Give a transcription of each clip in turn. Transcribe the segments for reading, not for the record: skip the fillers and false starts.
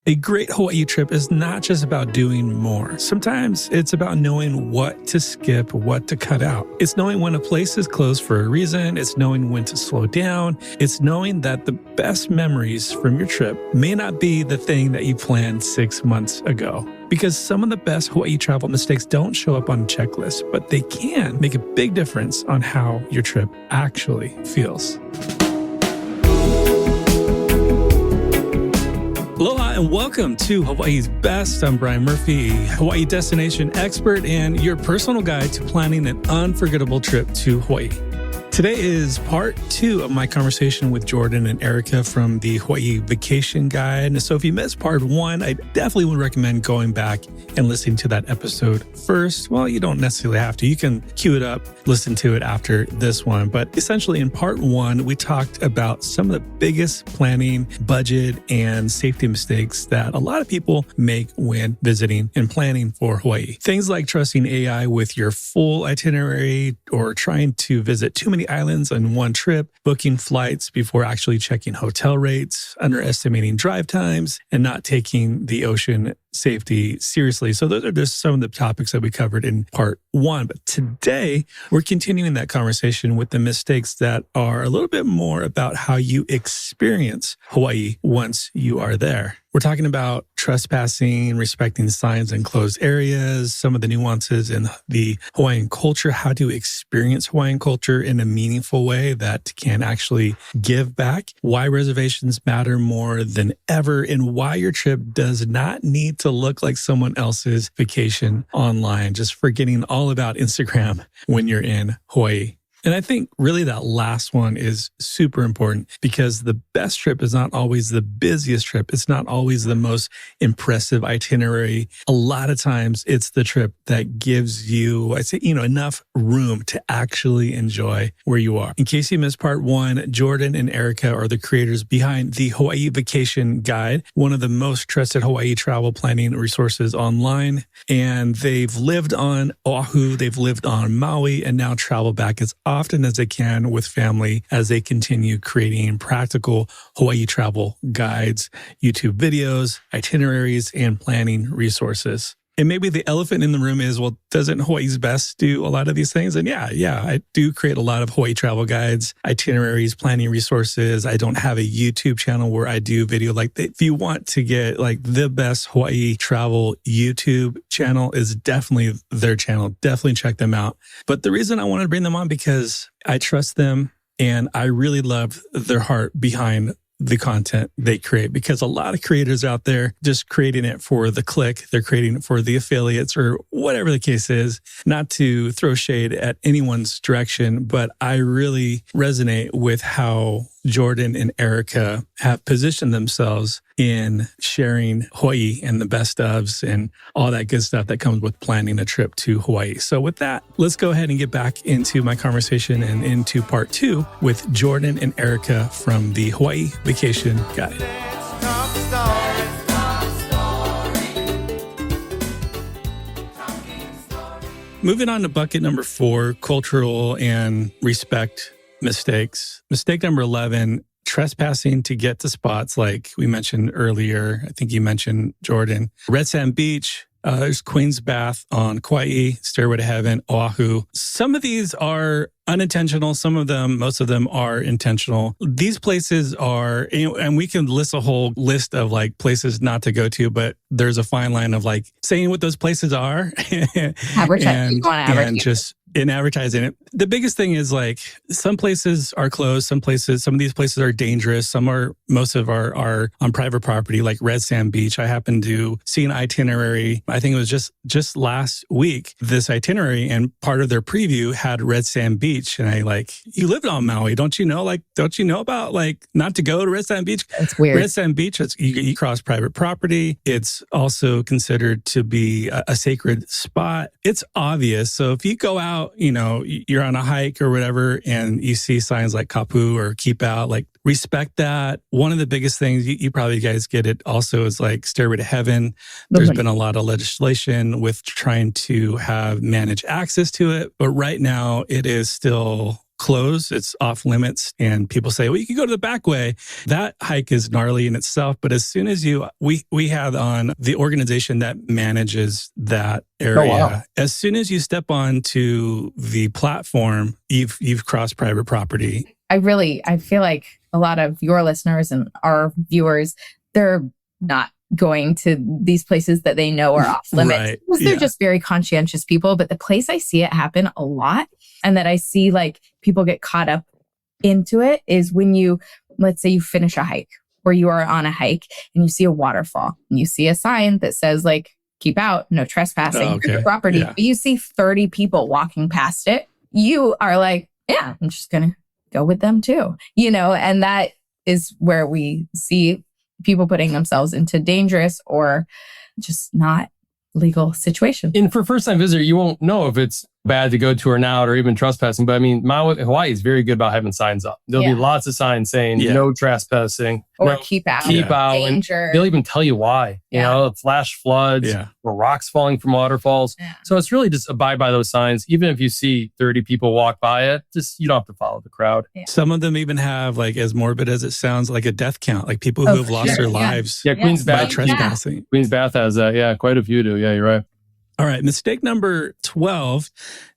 A great Hawaii trip is not just about doing more. Sometimes it's about knowing what to skip, what to cut out. It's knowing when a place is closed for a reason. It's knowing when to slow down. It's knowing that the best memories from your trip may not be the thing that you planned 6 months ago. Because some of the best Hawaii travel mistakes don't show up on a checklist, but they can make a big difference on how your trip actually feels. Aloha and welcome to Hawaii's Best. I'm Brian Murphy, Hawaii destination expert and your personal guide to planning an unforgettable trip to Hawaii. Today is part 2 of my conversation with Jordan and Erica from the Hawaii Vacation Guide. So if you missed part 1, I definitely would recommend going back and listening to that episode first. Well, you don't necessarily have to. You can queue it up, listen to it after this one. But essentially in part 1, we talked about some of the biggest planning, budget, and safety mistakes that a lot of people make when visiting and planning for Hawaii. Things like trusting AI with your full itinerary or trying to visit too many islands on one trip, booking flights before actually checking hotel rates, underestimating drive times, and not taking the ocean safety seriously. So those are just some of the topics that we covered in part 1. But today, we're continuing that conversation with the mistakes that are a little bit more about how you experience Hawaii once you are there. We're talking about trespassing, respecting signs in closed areas, some of the nuances in the Hawaiian culture, how to experience Hawaiian culture in a meaningful way that can actually give back, why reservations matter more than ever, and why your trip does not need to look like someone else's vacation online. Just forgetting all about Instagram when you're in Hawaii. And I think really that last one is super important because the best trip is not always the busiest trip. It's not always the most impressive itinerary. A lot of times it's the trip that gives you, enough room to actually enjoy where you are. In case you missed part 1, Jordan and Erica are the creators behind the Hawaii Vacation Guide, one of the most trusted Hawaii travel planning resources online. And they've lived on Oahu, they've lived on Maui, and now travel back as often as they can with family as they continue creating practical Hawaii travel guides, YouTube videos, itineraries, and planning resources. And maybe the elephant in the room is, well, doesn't Hawaii's Best do a lot of these things? And yeah, I do create a lot of Hawaii travel guides, itineraries, planning resources. I don't have a YouTube channel where I do video like that. If you want to get like the best Hawaii travel YouTube channel is definitely their channel. Definitely check them out. But the reason I wanted to bring them on because I trust them and I really love their heart behind the content they create, because a lot of creators out there just creating it for the click, they're creating it for the affiliates or whatever the case is. Not to throw shade at anyone's direction, but I really resonate with how Jordan and Erica have positioned themselves in sharing Hawaii and the best ofs and all that good stuff that comes with planning a trip to Hawaii. So with that, let's go ahead and get back into my conversation and into part 2 with Jordan and Erica from the Hawaii Vacation Guide. Moving on to bucket number 4, cultural and respect mistakes. Mistake number 11, trespassing to get to spots like we mentioned earlier. I think you mentioned, Jordan. Red Sand Beach, there's Queen's Bath on Kauai, Stairway to Heaven, Oahu. Some of these are unintentional. Some of them, most of them are intentional. These places are, and we can list a whole list of like places not to go to, but there's a fine line of like saying what those places are and just in advertising it. The biggest thing is like some places are closed, some of these places are dangerous. Most of are on private property, like Red Sand Beach. I happened to see an itinerary. I think it was just last week, this itinerary, and part of their preview had Red Sand Beach. And you lived on Maui. Don't you know about not to go to Red Sand Beach? It's weird. Red Sand Beach, you cross private property. It's also considered to be a sacred spot. It's obvious. So if you go out, you're on a hike or whatever, and you see signs like kapu or keep out, respect that. One of the biggest things, you probably guys get it also, is like Stairway to Heaven. There's been a lot of legislation with trying to manage access to it. But right now it is still closed, it's off limits, and people say, well, you can go to the back way. That hike is gnarly in itself. But as soon as we had on the organization that manages that area, Oh, wow. as soon as you step onto the platform, you've crossed private property. I feel like a lot of your listeners and our viewers, they're not going to these places that they know are off limits. Right. Because they're just very conscientious people. But the place I see it happen a lot, and that I see like people get caught up into it, is when let's say you finish a hike, or you are on a hike and you see a waterfall and you see a sign that says like, keep out, no trespassing, property. Yeah. But you see 30 people walking past it. You are like, yeah, I'm just going to go with them too, and that is where we see people putting themselves into dangerous or just not legal situations. And for first-time visitor, you won't know if it's bad to go to or not, or even trespassing. But I mean, Hawaii is very good about having signs up. There'll be lots of signs saying no trespassing, or keep out, danger. And they'll even tell you why. You know, flash floods, or rocks falling from waterfalls. Yeah. So it's really just abide by those signs. Even if you see 30 people walk by it, you don't have to follow the crowd. Yeah. Some of them even have, like, as morbid as it sounds, like a death count, like people who have lost their lives Queen's by Bath, trespassing. Queen's Bath has that. Yeah, quite a few do. Yeah, you're right. All right. Mistake number 12,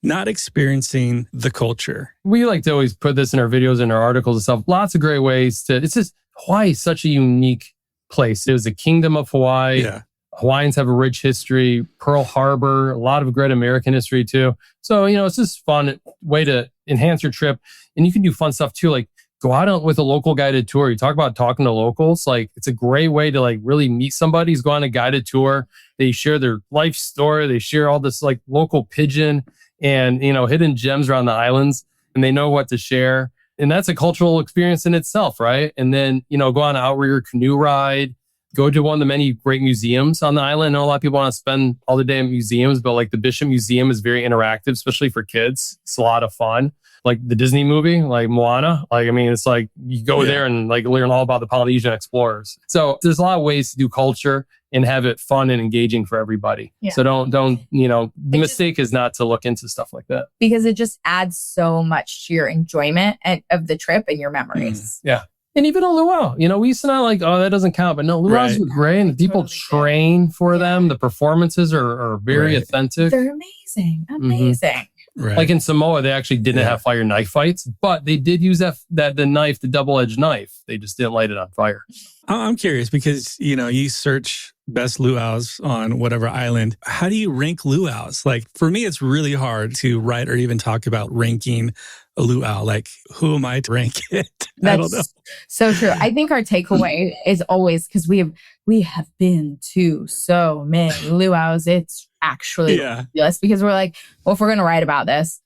not experiencing the culture. We like to always put this in our videos and our articles and stuff. Lots of great ways it's just, Hawaii is such a unique place. It was the kingdom of Hawaii. Yeah. Hawaiians have a rich history, Pearl Harbor, a lot of great American history too. So, it's just fun way to enhance your trip. And you can do fun stuff too. Like go out with a local guided tour. You talk about talking to locals. Like it's a great way to like really meet somebody who's going on a guided tour. They share their life story. They share all this like local pidgin and, hidden gems around the islands, and they know what to share. And that's a cultural experience in itself, right? And then, go on an outrigger canoe ride, go to one of the many great museums on the island. I know a lot of people want to spend all the day in museums, but like the Bishop Museum is very interactive, especially for kids. It's a lot of fun. Like the Disney movie, like Moana. It's like you go there and like learn all about the Polynesian explorers. So there's a lot of ways to do culture and have it fun and engaging for everybody. Yeah. So don't, the mistake is not to look into stuff like that. Because it just adds so much to your enjoyment of the trip and your memories. Yeah. And even a luau, we used to not like, oh, that doesn't count. But no, luau's are great. And people train for them. The performances are very authentic. They're amazing. Amazing. Mm-hmm. Right. Like in Samoa, they actually didn't have fire knife fights, but they did use the knife, the double-edged knife. They just didn't light it on fire. I'm curious because, you search best luau's on whatever island. How do you rank luau's? Like for me, it's really hard to write or even talk about ranking a luau. Like who am I to rank it? I don't know. So true. I think our takeaway is always, because we have been to so many luau's, it's actually ridiculous, because we're like, well, if we're going to write about this,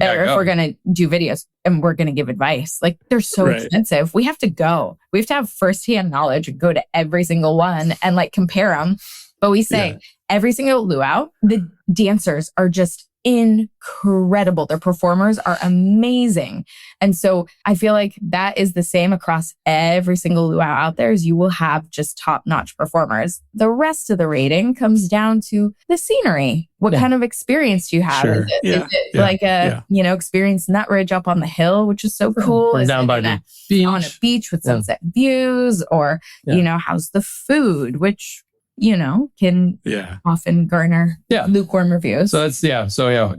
or if we're going to do videos and we're going to give advice, like they're so expensive. We have to go. We have to have firsthand knowledge and go to every single one and like compare them. But we say every single luau, the dancers are just incredible. Their performers are amazing. And so I feel like that is the same across every single luau out there, is you will have just top-notch performers. The rest of the rating comes down to the scenery. What kind of experience do you have? Sure. Is it like a, experience Nut Ridge up on the hill, which is so cool? Is down by the beach. On a beach with sunset views? Or, how's the food? Which can often garner lukewarm reviews. So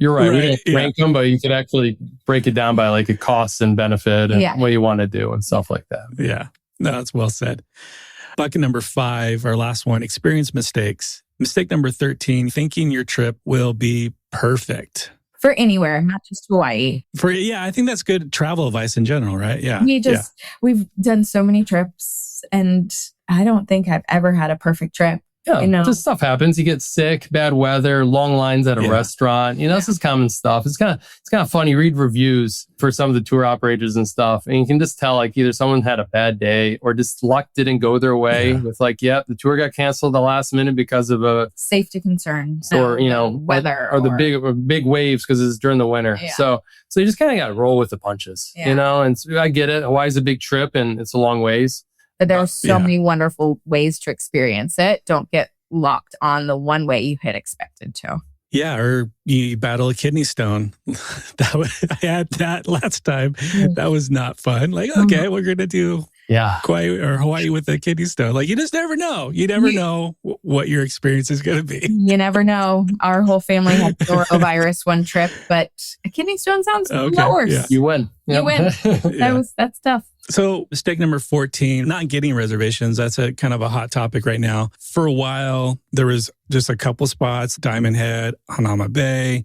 you're right. We didn't rank them, but you could actually break it down by like a cost and benefit and what you want to do and stuff like that. Yeah. No, that's well said. Bucket number 5, our last one, experience mistakes. Mistake number 13, thinking your trip will be perfect. For anywhere, not just Hawaii. I think that's good travel advice in general, right? Yeah. We've done so many trips, and I don't think I've ever had a perfect trip. Yeah, this stuff happens. You get sick, bad weather, long lines at a restaurant. This is common stuff. It's kind of funny. You read reviews for some of the tour operators and stuff, and you can just tell like either someone had a bad day or just luck didn't go their way. With like, the tour got canceled the last minute because of a safety concern, or weather, or the big waves because it's during the winter. Yeah. So you just kind of got to roll with the punches, And so I get it. Hawaii's a big trip and it's a long ways. But there are so many wonderful ways to experience it. Don't get locked on the one way you had expected to. Yeah, or you battle a kidney stone. I had that last time. That was not fun. Like, okay, we're going to do Kauai or Hawaii with a kidney stone. Like, you just never know. You never know what your experience is going to be. You never know. Our whole family had norovirus one trip, but a kidney stone sounds a lot worse. Yeah. You win. You win. That's tough. So mistake number 14, not getting reservations. That's a kind of a hot topic right now. For a while, there was just a couple spots, Diamond Head, Hanauma Bay.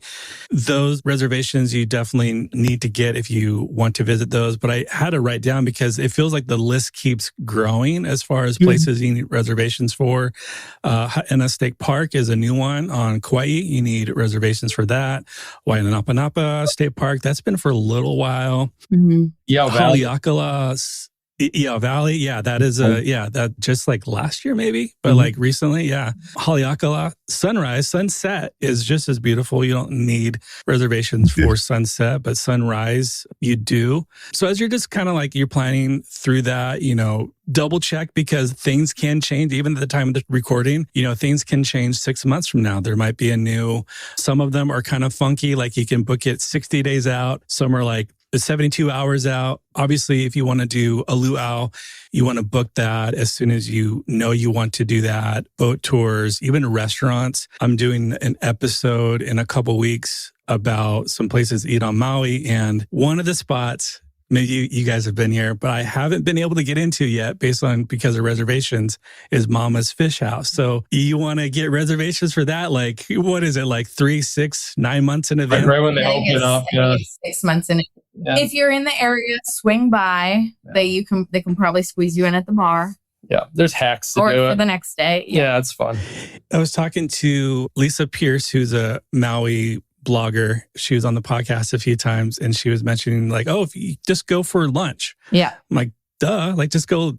Those reservations you definitely need to get if you want to visit those. But I had to write down because it feels like the list keeps growing as far as places you need reservations for. Ha'ena State Park is a new one on Kauai. You need reservations for that. Waianapanapa State Park, that's been for a little while. Haleakala, Valley. Yeah, that is that just like last year maybe, but like recently, Haleakala Sunset is just as beautiful. You don't need reservations for sunset, but sunrise you do. So as you're just kind of like you're planning through that, double check because things can change even at the time of the recording. Things can change 6 months from now. There might be some of them are kind of funky, like you can book it 60 days out. Some are like 72 hours out. Obviously, if you want to do a luau, you want to book that as soon as you know you want to do that. Boat tours, even restaurants. I'm doing an episode in a couple weeks about some places to eat on Maui. And one of the spots, maybe you guys have been here, but I haven't been able to get into yet because of reservations, is Mama's Fish House. So you want to get reservations for that? Like, what is it? Like 3, 6, 9 months in advance? Right when they open it up. 6 months in. Yeah. If you're in the area, swing by. They can probably squeeze you in at the bar. Yeah, there's hacks to do it. Or for the next day. Yeah, it's fun. I was talking to Lisa Pierce, who's a Maui blogger. She was on the podcast a few times and she was mentioning like, oh, if you just go for lunch. Yeah. I'm like, duh, like just go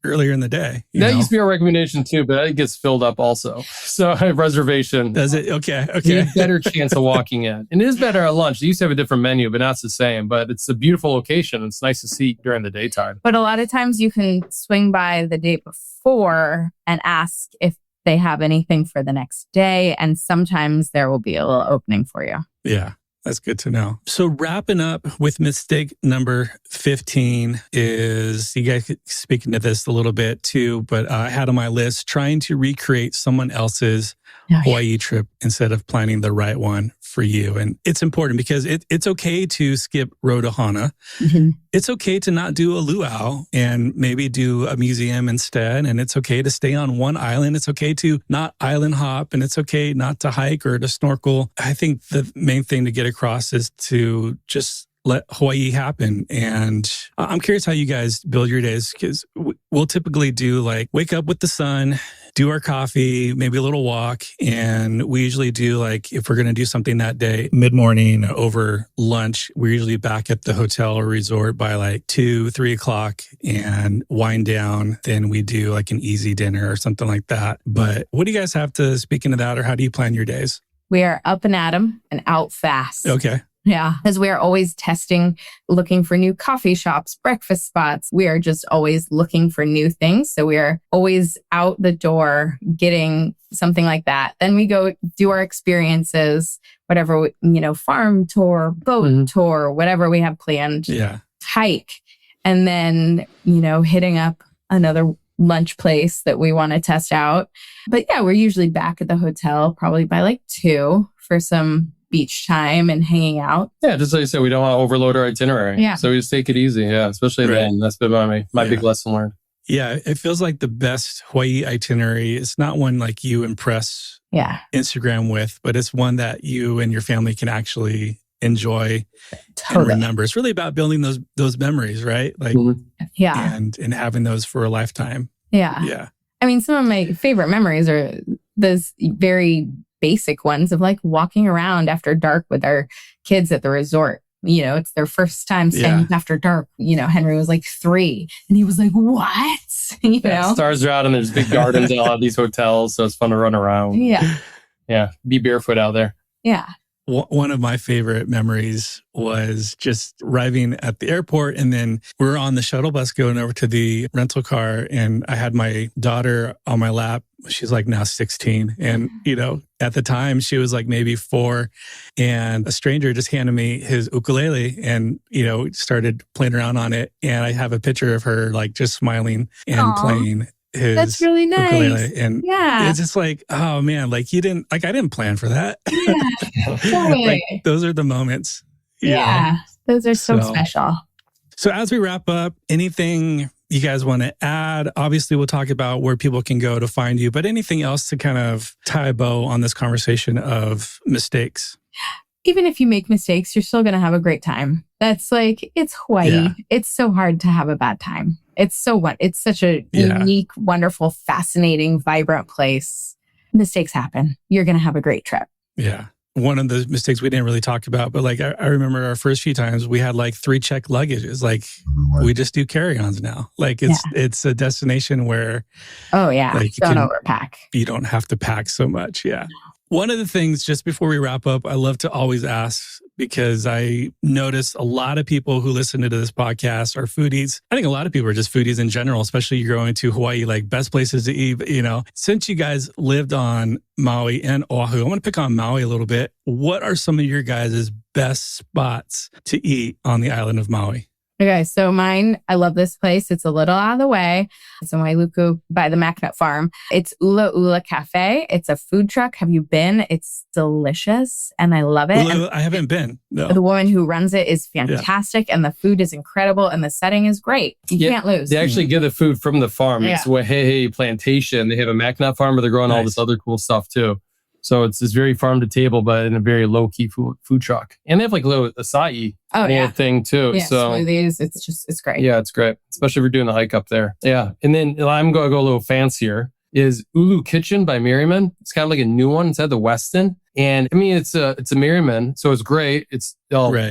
earlier in the day. That used to be our recommendation too, but it gets filled up also. So I have reservation. Does it? Okay. You have a better chance of walking in. And it is better at lunch. They used to have a different menu, but now it's the same. But it's a beautiful location. It's nice to see during the daytime. But a lot of times you can swing by the day before and ask if they have anything for the next day. And sometimes there will be a little opening for you. Yeah. That's good to know. So wrapping up with mistake number 15 is, you guys speaking to this a little bit too, but I had on my list trying to recreate someone else's Hawaii trip instead of planning the right one for you. And it's important because it's okay to skip Rotohana. Mm-hmm. It's okay to not do a luau and maybe do a museum instead. And it's okay to stay on one island. It's okay to not island hop, and it's okay not to hike or to snorkel. I think the main thing to get across is to just let Hawaii happen. And I'm curious how you guys build your days, because we'll typically do like wake up with the sun, do our coffee, maybe a little walk. And we usually do like, if we're going to do something that day, mid-morning over lunch, we're usually back at the hotel or resort by like 2, 3 o'clock and wind down. Then we do like an easy dinner or something like that. But what do you guys have to speak into that, or how do you plan your days? We are up and at 'em and out fast. Okay. Yeah, because we are always testing, looking for new coffee shops, breakfast spots. We are just always looking for new things. So we are always out the door getting something like that. Then we go do our experiences, whatever, farm tour, boat tour, whatever we have planned. Yeah. Hike. And then, hitting up another lunch place that we want to test out. But yeah, we're usually back at the hotel probably by like 2 for some beach time and hanging out. Yeah, just like you said, we don't want to overload our itinerary. Yeah. So we just take it easy. Yeah, especially then. That's been my big lesson learned. Yeah, it feels like the best Hawaii itinerary. It's not one like you impress Instagram with, but it's one that you and your family can actually enjoy and remember. It's really about building those memories, right? Like, and having those for a lifetime. Yeah. Yeah. I mean, some of my favorite memories are those very basic ones of like walking around after dark with our kids at the resort. It's their first time staying after dark. Henry was like 3 and he was like, what? Stars are out and there's big gardens in a lot of these hotels. So it's fun to run around. Yeah. Yeah. Be barefoot out there. Yeah. One of my favorite memories was just arriving at the airport, and then we were on the shuttle bus going over to the rental car, and I had my daughter on my lap. She's like now 16. And, at the time she was like maybe 4, and a stranger just handed me his ukulele and, started playing around on it. And I have a picture of her like just smiling and playing his That's really nice. ukulele. And it's just like, oh man, like I didn't plan for that. Yeah, totally. Like, those are the moments. Those are so special. So as we wrap up, anything you guys want to add? Obviously, we'll talk about where people can go to find you, but anything else to kind of tie a bow on this conversation of mistakes? Even if you make mistakes, you're still going to have a great time. That's like, it's Hawaii. Yeah. It's so hard to have a bad time. It's such a unique, wonderful, fascinating, vibrant place. Mistakes happen. You're going to have a great trip. Yeah. One of the mistakes we didn't really talk about, but like I remember our first few times we had like 3 check luggages. Like we just do carry-ons now. Like it's a destination where like don't overpack. You don't have to pack so much. Yeah. One of the things just before we wrap up, I love to always ask, because I notice a lot of people who listen to this podcast are foodies. I think a lot of people are just foodies in general, especially you're going to Hawaii, like best places to eat. Since you guys lived on Maui and Oahu, I want to pick on Maui a little bit. What are some of your guys' best spots to eat on the island of Maui? Okay, so mine, I love this place. It's a little out of the way. It's in Wailuku by the Macnut Farm. It's Ula Ula Cafe. It's a food truck. Have you been? It's delicious and I love it. I haven't been. No. The woman who runs it is fantastic and the food is incredible and the setting is great. You can't lose. They actually get the food from the farm. It's Wahei Plantation. They have a Macnut Farm where they're growing all this other cool stuff too. So it's this very farm to table, but in a very low key food truck. And they have like a little acai thing too. Yeah, so smoothies. It's great. Yeah, it's great. Especially if you're doing the hike up there. Yeah. And then I'm going to go a little fancier is Ulu Kitchen by Merriman. It's kind of like a new one. It's at the Westin. And I mean, it's a Merriman. So it's great. I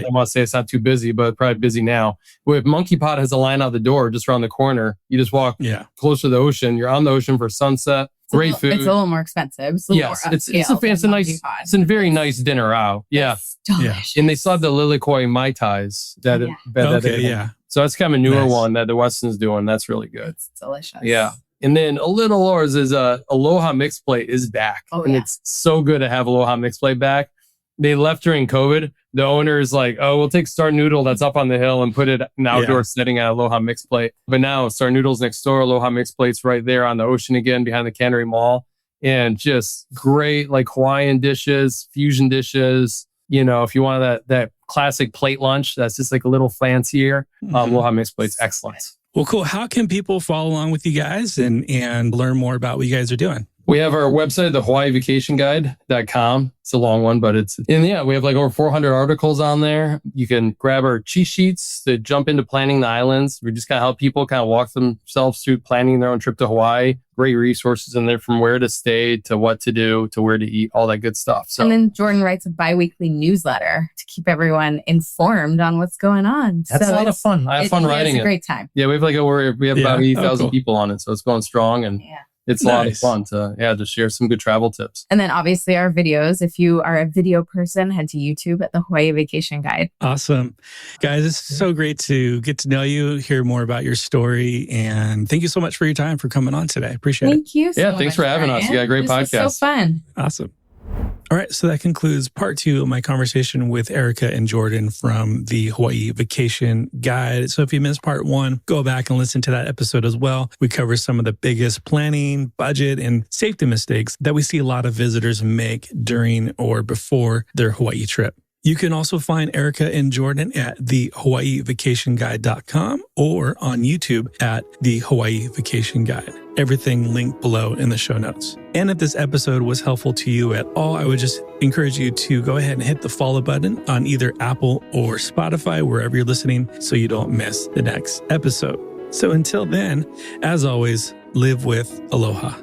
want to say it's not too busy, but probably busy now. With Monkey Pot has a line out the door just around the corner. You just walk close to the ocean. You're on the ocean for sunset. Great food. It's a little more expensive. It's a very nice dinner out. Yeah. Delicious. And they still have the Lilikoi Mai Tais. So that's kind of a newer one that the Westin's doing. That's really good. It's delicious. Yeah. And then a little lower is Aloha Mixed Plate is back. And it's so good to have Aloha Mixed Plate back. They left during COVID. The owner is like, we'll take Star Noodle that's up on the hill and put it in an outdoor setting at Aloha Mixed Plate. But now Star Noodle's next door. Aloha Mixed Plate's right there on the ocean again behind the Cannery Mall. And just great like Hawaiian dishes, fusion dishes. If you want that classic plate lunch, that's just like a little fancier. Aloha Mixed Plate's excellent. Well, cool. How can people follow along with you guys and learn more about what you guys are doing? We have our website, the HawaiiVacationGuide.com. It's a long one, but we have like over 400 articles on there. You can grab our cheat sheets to jump into planning the islands. We just kind of help people kind of walk themselves through planning their own trip to Hawaii. Great resources in there from where to stay to what to do to where to eat, all that good stuff. So. And then Jordan writes a bi-weekly newsletter to keep everyone informed on what's going on. That's a lot of fun. I have fun writing it. It's a great time. Yeah, we have about 80,000 people on it, so it's going strong and it's a lot of fun to share some good travel tips. And then obviously our videos. If you are a video person, head to YouTube at the Hawaii Vacation Guide. Awesome. Guys, it's so great to get to know you, hear more about your story. And thank you so much for your time for coming on today. Appreciate it. Thank you so much. Thanks for having us. You got a great podcast. This was so fun. Awesome. All right, so that concludes part 2 of my conversation with Erica and Jordan from the Hawaii Vacation Guide. So if you missed part 1, go back and listen to that episode as well. We cover some of the biggest planning, budget, and safety mistakes that we see a lot of visitors make during or before their Hawaii trip. You can also find Erica and Jordan at the HawaiiVacationGuide.com or on YouTube at the Hawaii Vacation Guide. Everything linked below in the show notes. And if this episode was helpful to you at all, I would just encourage you to go ahead and hit the follow button on either Apple or Spotify, wherever you're listening, so you don't miss the next episode. So until then, as always, live with aloha.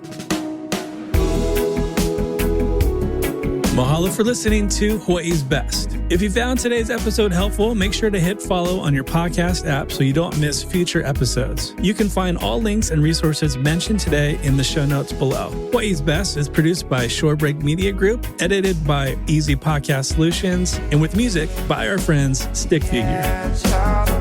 Mahalo for listening to Hawaii's Best. If you found today's episode helpful, make sure to hit follow on your podcast app so you don't miss future episodes. You can find all links and resources mentioned today in the show notes below. Hawaii's Best is produced by Shorebreak Media Group, edited by Easy Podcast Solutions, and with music by our friends Stick Figure.